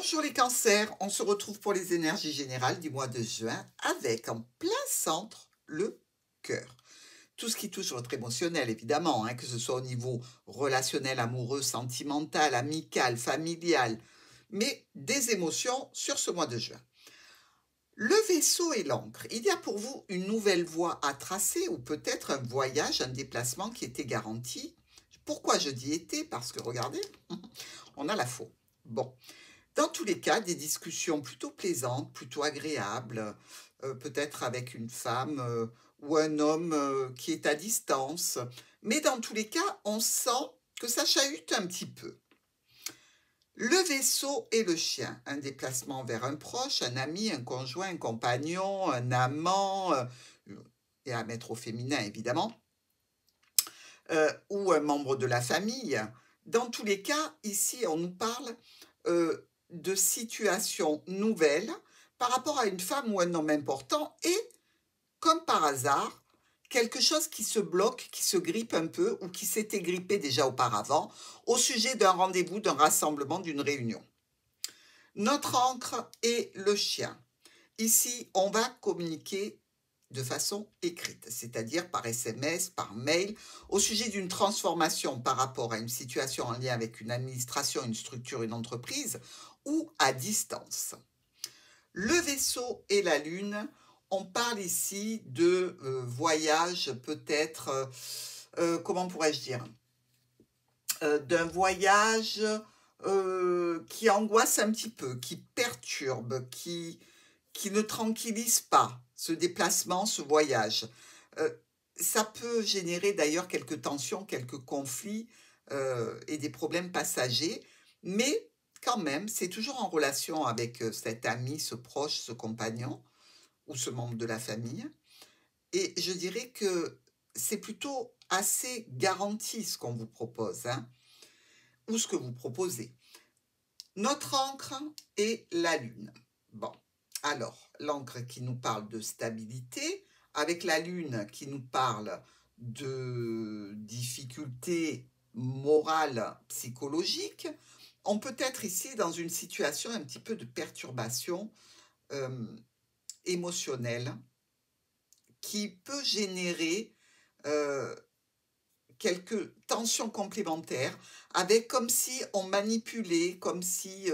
Bonjour les cancers, on se retrouve pour les énergies générales du mois de juin avec en plein centre le cœur. Tout ce qui touche votre émotionnel évidemment, que ce soit au niveau relationnel, amoureux, sentimental, amical, familial, mais des émotions sur ce mois de juin. Le vaisseau et l'encre, il y a pour vous une nouvelle voie à tracer ou peut-être un voyage, un déplacement qui était garanti. Pourquoi je dis été? Parce que regardez, on a la faux. Bon. Dans tous les cas, des discussions plutôt plaisantes, plutôt agréables, peut-être avec une femme ou un homme qui est à distance. Mais dans tous les cas, on sent que ça chahute un petit peu. Le vaisseau et le chien, un déplacement vers un proche, un ami, un conjoint, un compagnon, un amant, et à mettre au féminin évidemment, ou un membre de la famille. Dans tous les cas, ici, on nous parle de situations nouvelles par rapport à une femme ou un homme important et, comme par hasard, quelque chose qui se bloque, qui se grippe un peu ou qui s'était grippé déjà auparavant au sujet d'un rendez-vous, d'un rassemblement, d'une réunion. Notre encre est le chien. Ici, on va communiquer de façon écrite, c'est-à-dire par SMS, par mail, au sujet d'une transformation par rapport à une situation en lien avec une administration, une structure, une entreprise, ou à distance. Le vaisseau et la lune, on parle ici de voyage peut-être, comment pourrais-je dire, d'un voyage qui angoisse un petit peu, qui perturbe, qui ne tranquillise pas, ce déplacement, ce voyage. Ça peut générer d'ailleurs quelques tensions, quelques conflits et des problèmes passagers, mais quand même, c'est toujours en relation avec cet ami, ce proche, ce compagnon ou ce membre de la famille. Et je dirais que c'est plutôt assez garanti ce qu'on vous propose, ou ce que vous proposez. Notre encre est la lune. Bon, alors, l'encre qui nous parle de stabilité, avec la lune qui nous parle de difficultés morales, psychologiques, on peut être ici dans une situation un petit peu de perturbation émotionnelle qui peut générer quelques tensions complémentaires, avec comme si on manipulait, comme si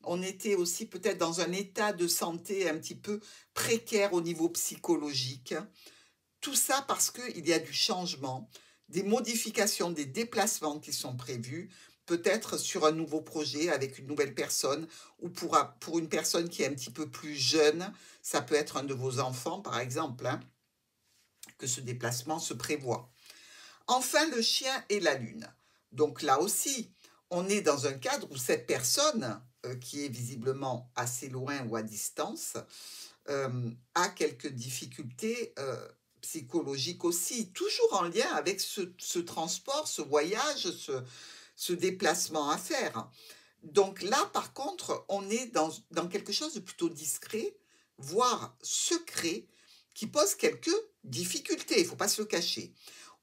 on était aussi peut-être dans un état de santé un petit peu précaire au niveau psychologique. Tout ça parce qu'il y a du changement, des modifications, des déplacements qui sont prévus, peut-être sur un nouveau projet avec une nouvelle personne, ou pour une personne qui est un petit peu plus jeune, ça peut être un de vos enfants par exemple, que ce déplacement se prévoit. Enfin, le chien et la lune. Donc là aussi, on est dans un cadre où cette personne, qui est visiblement assez loin ou à distance, a quelques difficultés psychologiques aussi, toujours en lien avec ce transport, ce voyage, ce déplacement à faire. Donc là, par contre, on est dans quelque chose de plutôt discret, voire secret, qui pose quelques difficultés, il ne faut pas se le cacher.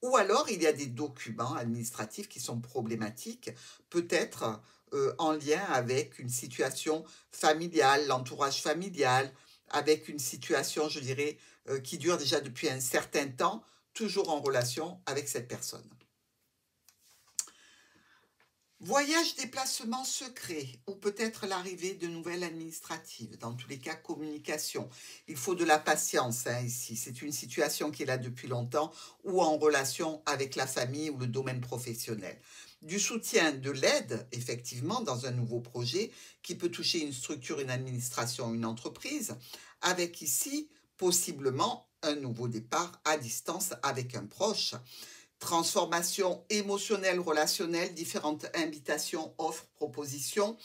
Ou alors, il y a des documents administratifs qui sont problématiques, peut-être en lien avec une situation familiale, l'entourage familial, avec une situation, je dirais, qui dure déjà depuis un certain temps, toujours en relation avec cette personne. Voyage, déplacement secret, ou peut-être l'arrivée de nouvelles administratives, dans tous les cas communication. Il faut de la patience ici, c'est une situation qui est là depuis longtemps ou en relation avec la famille ou le domaine professionnel. Du soutien, de l'aide, effectivement, dans un nouveau projet qui peut toucher une structure, une administration, une entreprise, avec ici possiblement un nouveau départ à distance avec un proche. Transformation émotionnelle, relationnelle, différentes invitations, offres, propositions,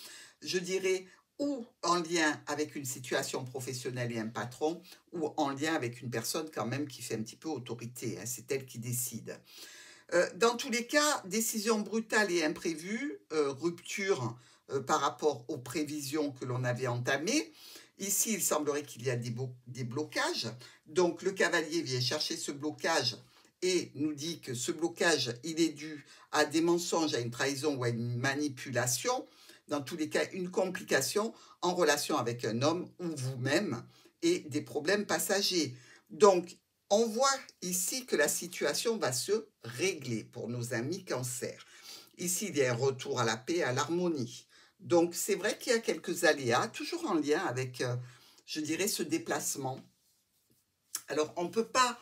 je dirais, ou en lien avec une situation professionnelle et un patron, ou en lien avec une personne quand même qui fait un petit peu autorité, c'est elle qui décide. Dans tous les cas, décision brutale et imprévue, rupture par rapport aux prévisions que l'on avait entamées. Ici, il semblerait qu'il y a des blocages, donc le cavalier vient chercher ce blocage et nous dit que ce blocage, il est dû à des mensonges, à une trahison ou à une manipulation. dans tous les cas, une complication en relation avec un homme ou vous-même et des problèmes passagers. Donc, on voit ici que la situation va se régler pour nos amis Cancer. Ici, il y a un retour à la paix, à l'harmonie. Donc, c'est vrai qu'il y a quelques aléas, toujours en lien avec, je dirais, ce déplacement. Alors, on ne peut pas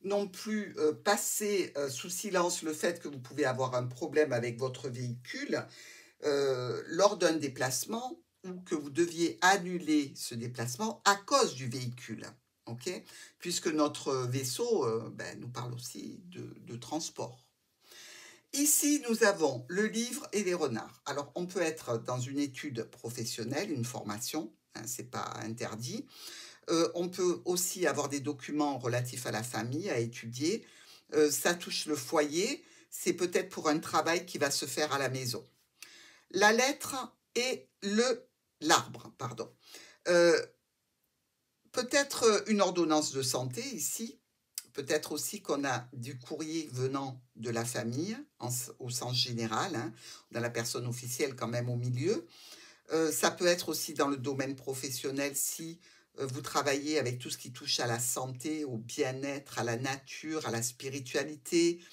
non plus passer sous silence le fait que vous pouvez avoir un problème avec votre véhicule lors d'un déplacement ou que vous deviez annuler ce déplacement à cause du véhicule. Ok, puisque notre vaisseau nous parle aussi de transport. Ici, nous avons le livre et les renards. Alors, on peut être dans une étude professionnelle, une formation, hein, ce n'est pas interdit. On peut aussi avoir des documents relatifs à la famille à étudier. Ça touche le foyer, c'est peut-être pour un travail qui va se faire à la maison. La lettre et l'arbre, pardon. Peut-être une ordonnance de santé ici, peut-être aussi qu'on a du courrier venant de la famille au sens général, hein, on a la personne officielle quand même au milieu. Ça peut être aussi dans le domaine professionnel si vous travaillez avec tout ce qui touche à la santé, au bien-être, à la nature, à la spiritualité,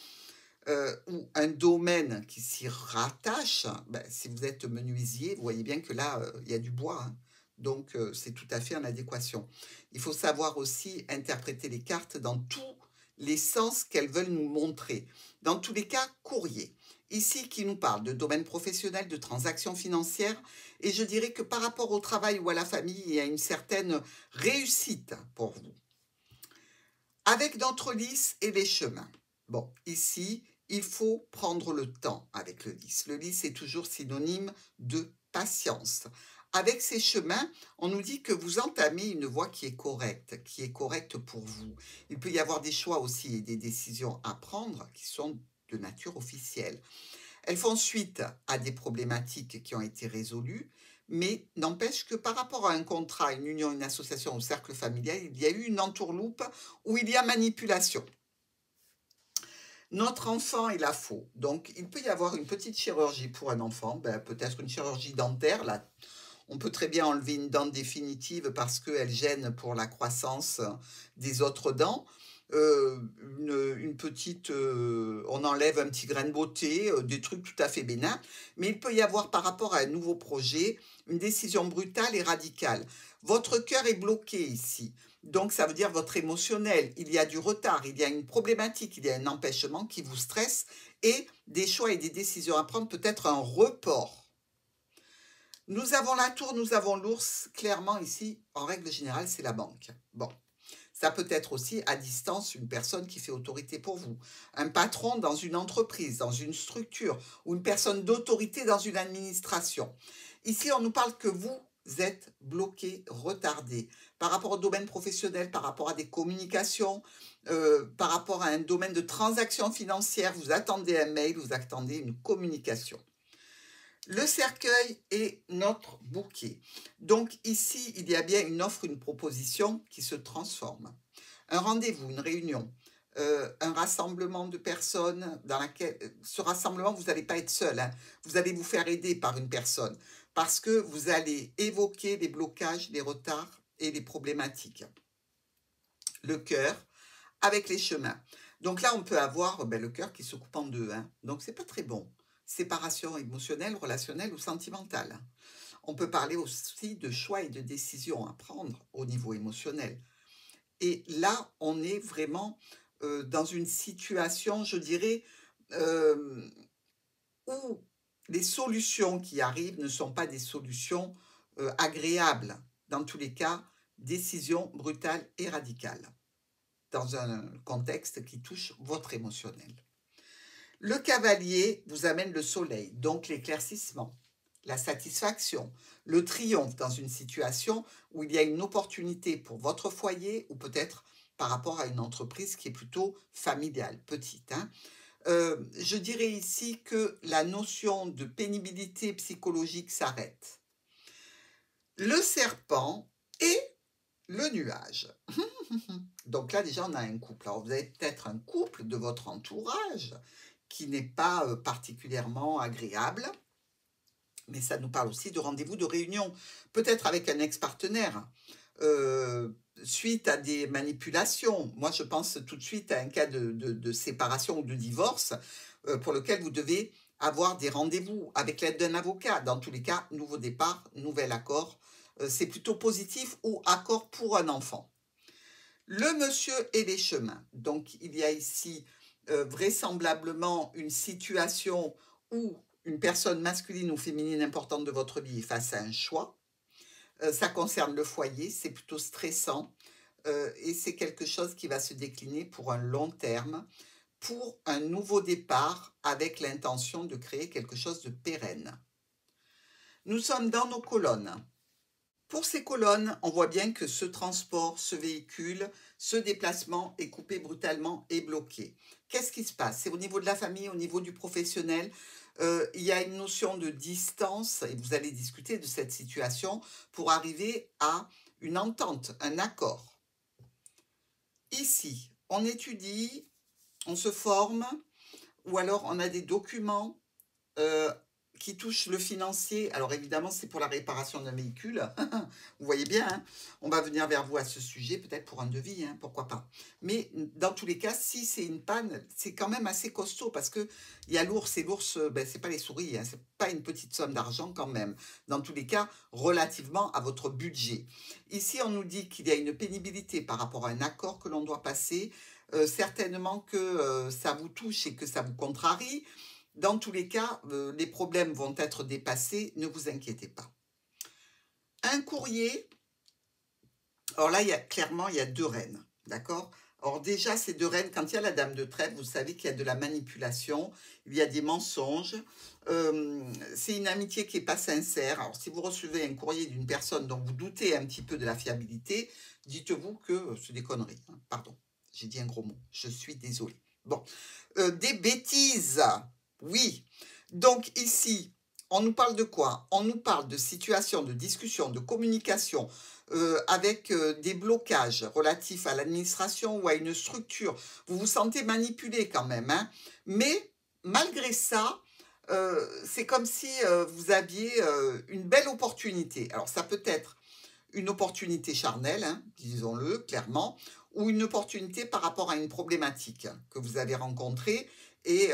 ou un domaine qui s'y rattache. Si vous êtes menuisier, vous voyez bien que là, il y a du bois, hein. Donc, c'est tout à fait en adéquation. Il faut savoir aussi interpréter les cartes dans tous les sens qu'elles veulent nous montrer. Dans tous les cas, courrier. Ici, qui nous parle de domaine professionnel, de transactions financières. Et je dirais que par rapport au travail ou à la famille, il y a une certaine réussite pour vous. Avec notre lys et les chemins. Bon, ici, il faut prendre le temps avec le lys. Le lys est toujours synonyme de patience. Avec ces chemins, on nous dit que vous entamez une voie qui est correcte pour vous. Il peut y avoir des choix aussi et des décisions à prendre qui sont de nature officielle. Elles font suite à des problématiques qui ont été résolues, mais n'empêche que par rapport à un contrat, une union, une association ou cercle familial, il y a eu une entourloupe où il y a manipulation. Notre enfant est la faux. Donc, il peut y avoir une petite chirurgie pour un enfant, peut-être une chirurgie dentaire. Là, on peut très bien enlever une dent définitive parce qu'elle gêne pour la croissance des autres dents. Une petite, on enlève un petit grain de beauté, des trucs tout à fait bénins. Mais il peut y avoir par rapport à un nouveau projet, une décision brutale et radicale. Votre cœur est bloqué ici. Donc, ça veut dire votre émotionnel. Il y a du retard, il y a une problématique, il y a un empêchement qui vous stresse et des choix et des décisions à prendre, peut-être un report. Nous avons la tour, nous avons l'ours. Clairement, ici, en règle générale, c'est la banque. Bon, ça peut être aussi à distance une personne qui fait autorité pour vous. Un patron dans une entreprise, dans une structure, ou une personne d'autorité dans une administration. Ici, on nous parle que vous êtes bloqué, retardé par rapport au domaine professionnel, par rapport à des communications, par rapport à un domaine de transactions financières. Vous attendez un mail, vous attendez une communication. Le cercueil est notre bouquet. Donc ici, il y a bien une offre, une proposition qui se transforme. Un rendez-vous, une réunion, un rassemblement de personnes dans laquelle ce rassemblement, vous n'allez pas être seul, hein. Vous allez vous faire aider par une personne parce que vous allez évoquer les blocages, les retards et les problématiques. Le cœur avec les chemins. Donc là, on peut avoir le cœur qui se coupe en deux, hein. Donc c'est pas très bon. Séparation émotionnelle, relationnelle ou sentimentale. On peut parler aussi de choix et de décisions à prendre au niveau émotionnel. Et là, on est vraiment dans une situation, je dirais, où les solutions qui arrivent ne sont pas des solutions agréables. Dans tous les cas, décision brutale et radicale, dans un contexte qui touche votre émotionnel. Le cavalier vous amène le soleil, donc l'éclaircissement, la satisfaction, le triomphe dans une situation où il y a une opportunité pour votre foyer ou peut-être par rapport à une entreprise qui est plutôt familiale, petite, hein. Je dirais ici que la notion de pénibilité psychologique s'arrête. Le serpent et le nuage. Donc là, déjà, on a un couple. Alors, vous avez peut-être un couple de votre entourage qui n'est pas particulièrement agréable. Mais ça nous parle aussi de rendez-vous de réunion, peut-être avec un ex-partenaire, suite à des manipulations. Moi, je pense tout de suite à un cas de séparation ou de divorce pour lequel vous devez avoir des rendez-vous avec l'aide d'un avocat. Dans tous les cas, nouveau départ, nouvel accord. C'est plutôt positif ou accord pour un enfant. Le monsieur et les chemins. Donc, il y a ici vraisemblablement une situation où une personne masculine ou féminine importante de votre vie est face à un choix. Ça concerne le foyer, c'est plutôt stressant et c'est quelque chose qui va se décliner pour un long terme, pour un nouveau départ avec l'intention de créer quelque chose de pérenne. Nous sommes dans nos colonnes. Pour ces colonnes, on voit bien que ce transport, ce véhicule, ce déplacement est coupé brutalement et bloqué. Qu'est-ce qui se passe? C'est au niveau de la famille, au niveau du professionnel. Il y a une notion de distance et vous allez discuter de cette situation pour arriver à une entente, un accord. Ici, on étudie, on se forme ou alors on a des documents qui touchent le financier. Alors évidemment, c'est pour la réparation d'un véhicule. Vous voyez bien, hein, on va venir vers vous à ce sujet, peut-être pour un devis, hein, pourquoi pas. Mais dans tous les cas, si c'est une panne, c'est quand même assez costaud parce que il y a l'ours et l'ours, ben, c'est pas les souris, hein, c'est pas une petite somme d'argent quand même. Dans tous les cas, relativement à votre budget. Ici, on nous dit qu'il y a une pénibilité par rapport à un accord que l'on doit passer. Certainement que ça vous touche et que ça vous contrarie. Dans tous les cas, les problèmes vont être dépassés, ne vous inquiétez pas. Un courrier, alors là, clairement, il y a deux reines, d'accord? Alors déjà, ces deux reines, quand il y a la dame de trèfle, vous savez qu'il y a de la manipulation, il y a des mensonges, c'est une amitié qui n'est pas sincère. Alors si vous recevez un courrier d'une personne dont vous doutez un petit peu de la fiabilité, dites-vous que c'est des conneries, hein. Pardon, j'ai dit un gros mot, je suis désolée. Bon, des bêtises. Oui, donc ici, on nous parle de quoi? On nous parle de situation, de discussion, de communication avec des blocages relatifs à l'administration ou à une structure. Vous vous sentez manipulé quand même, hein? Mais malgré ça, c'est comme si vous aviez une belle opportunité. Alors ça peut être une opportunité charnelle, hein, disons-le clairement, ou une opportunité par rapport à une problématique que vous avez rencontrée et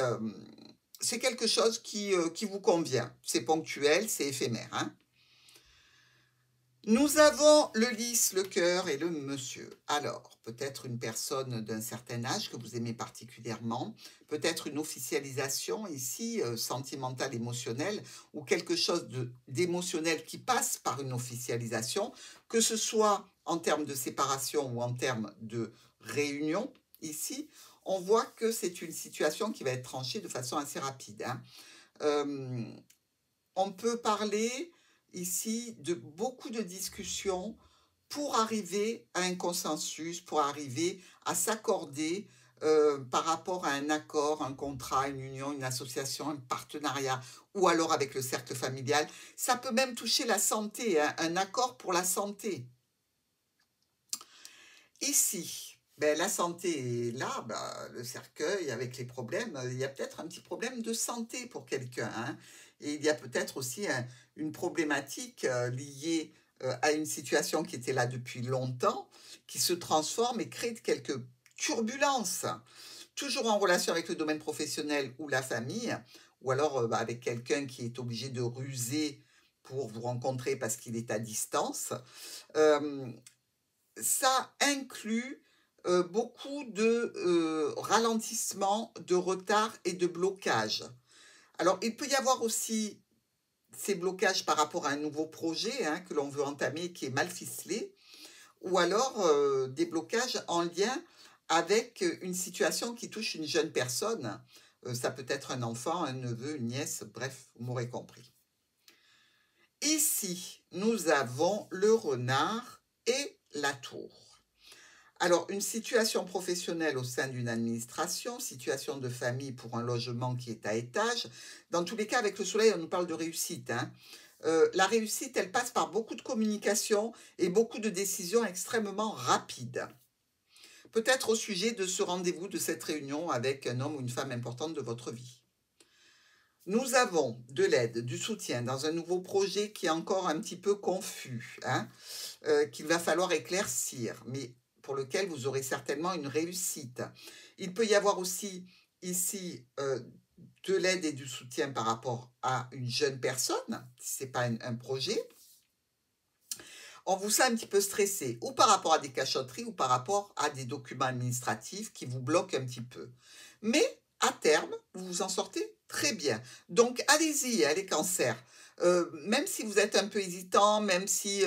c'est quelque chose qui vous convient. C'est ponctuel, c'est éphémère. Hein. Nous avons le lys, le cœur et le monsieur. Alors, peut-être une personne d'un certain âge que vous aimez particulièrement, peut-être une officialisation ici, sentimentale, émotionnelle, ou quelque chose d'émotionnel qui passe par une officialisation, que ce soit en termes de séparation ou en termes de réunion, ici, on voit que c'est une situation qui va être tranchée de façon assez rapide. Hein. On peut parler ici de beaucoup de discussions pour arriver à un consensus, pour arriver à s'accorder par rapport à un accord, un contrat, une union, une association, un partenariat, ou alors avec le cercle familial. Ça peut même toucher la santé, hein, un accord pour la santé. Ici, ben, la santé est là, ben, le cercueil avec les problèmes, il y a peut-être un petit problème de santé pour quelqu'un. Hein, et il y a peut-être aussi une problématique liée à une situation qui était là depuis longtemps, qui se transforme et crée quelques turbulences, toujours en relation avec le domaine professionnel ou la famille, ou alors ben, avec quelqu'un qui est obligé de ruser pour vous rencontrer parce qu'il est à distance. Ça inclut beaucoup de ralentissement, de retard et de blocage. Alors, il peut y avoir aussi ces blocages par rapport à un nouveau projet hein, que l'on veut entamer qui est mal ficelé, ou alors des blocages en lien avec une situation qui touche une jeune personne. Ça peut être un enfant, un neveu, une nièce, bref, vous m'aurez compris. Ici, nous avons le renard et la tour. Alors, une situation professionnelle au sein d'une administration, situation de famille pour un logement qui est à étage. Dans tous les cas, avec le soleil, on nous parle de réussite. Hein. La réussite, elle passe par beaucoup de communication et beaucoup de décisions extrêmement rapides. Peut-être au sujet de ce rendez-vous, de cette réunion avec un homme ou une femme importante de votre vie. Nous avons de l'aide, du soutien dans un nouveau projet qui est encore un petit peu confus, hein, qu'il va falloir éclaircir, mais pour lequel vous aurez certainement une réussite. Il peut y avoir aussi ici de l'aide et du soutien par rapport à une jeune personne, si ce n'est pas un projet. On vous sent un petit peu stressé, ou par rapport à des cachotteries, ou par rapport à des documents administratifs qui vous bloquent un petit peu. Mais à terme, vous vous en sortez très bien. Donc allez-y, les cancers. Même si vous êtes un peu hésitant, même si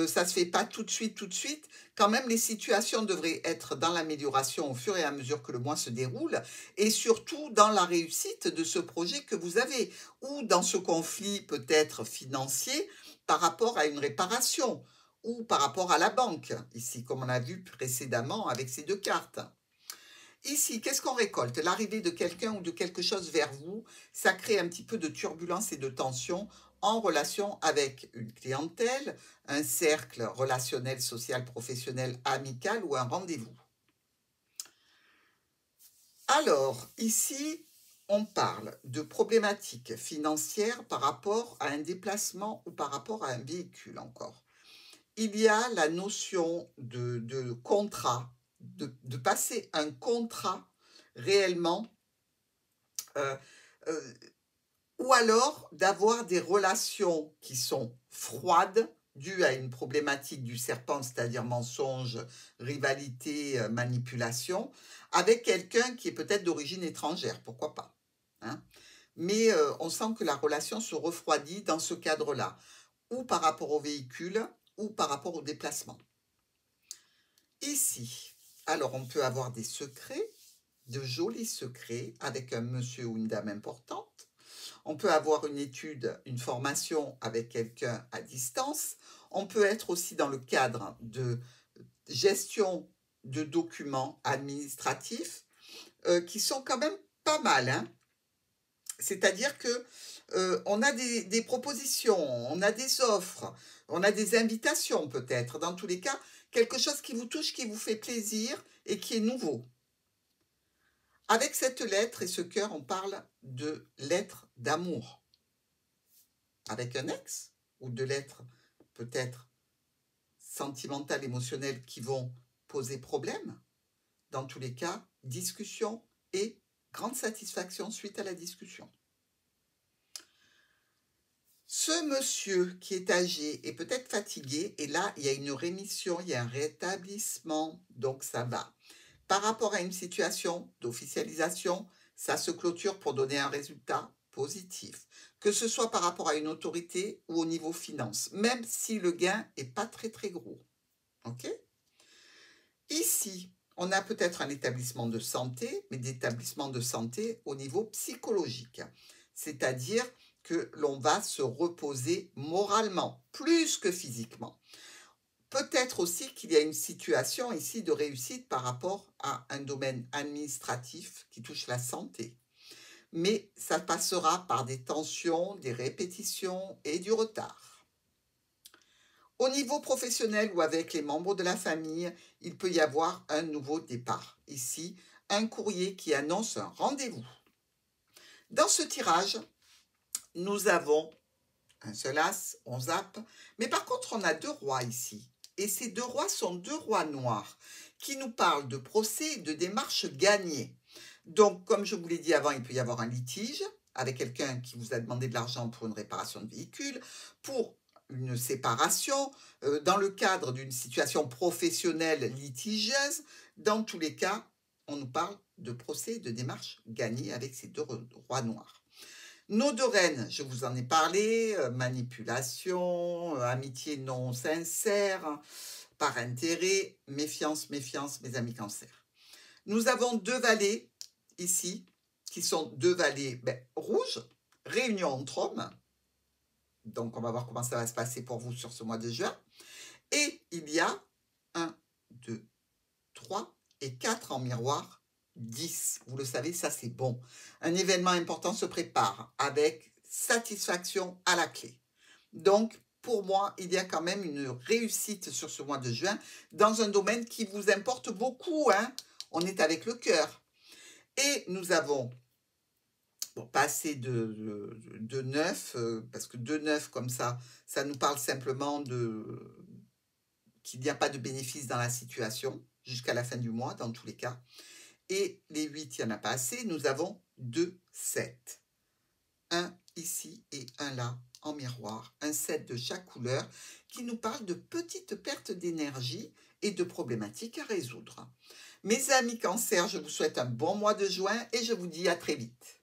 ça ne se fait pas tout de suite, quand même les situations devraient être dans l'amélioration au fur et à mesure que le mois se déroule, et surtout dans la réussite de ce projet que vous avez, ou dans ce conflit peut-être financier par rapport à une réparation, ou par rapport à la banque, ici, comme on a vu précédemment avec ces deux cartes. Ici, qu'est-ce qu'on récolte? L'arrivée de quelqu'un ou de quelque chose vers vous, ça crée un petit peu de turbulence et de tension en relation avec une clientèle, un cercle relationnel, social, professionnel, amical ou un rendez-vous. Alors, ici, on parle de problématiques financières par rapport à un déplacement ou par rapport à un véhicule encore. Il y a la notion de contrat, de passer un contrat réellement, euh, euh, ou alors d'avoir des relations qui sont froides, dues à une problématique du serpent, c'est-à-dire mensonge, rivalité, manipulation, avec quelqu'un qui est peut-être d'origine étrangère, pourquoi pas, hein. Mais on sent que la relation se refroidit dans ce cadre-là, ou par rapport au véhicule, ou par rapport au déplacement. Ici, alors on peut avoir des secrets, de jolis secrets, avec un monsieur ou une dame importante. On peut avoir une étude, une formation avec quelqu'un à distance. On peut être aussi dans le cadre de gestion de documents administratifs qui sont quand même pas mal, hein. C'est-à-dire que on a des propositions, on a des offres, on a des invitations peut-être. Dans tous les cas, quelque chose qui vous touche, qui vous fait plaisir et qui est nouveau. Avec cette lettre et ce cœur, on parle de lettres d'amour. Avec un ex ou de lettres peut-être sentimentales, émotionnelles qui vont poser problème. Dans tous les cas, discussion et grande satisfaction suite à la discussion. Ce monsieur qui est âgé est peut-être fatigué et là, il y a une rémission, il y a un rétablissement, donc ça va. Par rapport à une situation d'officialisation, ça se clôture pour donner un résultat positif, que ce soit par rapport à une autorité ou au niveau finance, même si le gain n'est pas très gros. OK? Ici, on a peut-être un établissement de santé, mais d'établissement de santé au niveau psychologique, c'est-à-dire que l'on va se reposer moralement, plus que physiquement. Peut-être aussi qu'il y a une situation ici de réussite par rapport à un domaine administratif qui touche la santé. Mais ça passera par des tensions, des répétitions et du retard. Au niveau professionnel ou avec les membres de la famille, il peut y avoir un nouveau départ. Ici, un courrier qui annonce un rendez-vous. Dans ce tirage, nous avons un seul as, on zappe, mais par contre on a deux rois ici. Et ces deux rois sont deux rois noirs qui nous parlent de procès et de démarches gagnées. Donc, comme je vous l'ai dit avant, il peut y avoir un litige avec quelqu'un qui vous a demandé de l'argent pour une réparation de véhicule, pour une séparation, dans le cadre d'une situation professionnelle litigieuse. Dans tous les cas, on nous parle de procès et de démarches gagnées avec ces deux rois noirs. Nos deux reines, je vous en ai parlé, manipulation, amitié non sincère, par intérêt, méfiance, mes amis cancers. Nous avons deux valets ici, qui sont deux valets rouges, réunion entre hommes. Donc, on va voir comment ça va se passer pour vous sur ce mois de juin. Et il y a 1, 2, 3 et 4 en miroir. 10, vous le savez, ça c'est bon. Un événement important se prépare avec satisfaction à la clé. Donc, pour moi, il y a quand même une réussite sur ce mois de juin dans un domaine qui vous importe beaucoup, hein. On est avec le cœur. Et nous avons Bon, pas assez de 9, parce que de 9 comme ça nous parle simplement qu'il n'y a pas de bénéfice dans la situation jusqu'à la fin du mois, dans tous les cas. Et les 8, il n'y en a pas assez. Nous avons 2 7. Un ici et un là, en miroir. Un 7 de chaque couleur qui nous parle de petites pertes d'énergie et de problématiques à résoudre. Mes amis Cancer, je vous souhaite un bon mois de juin et je vous dis à très vite.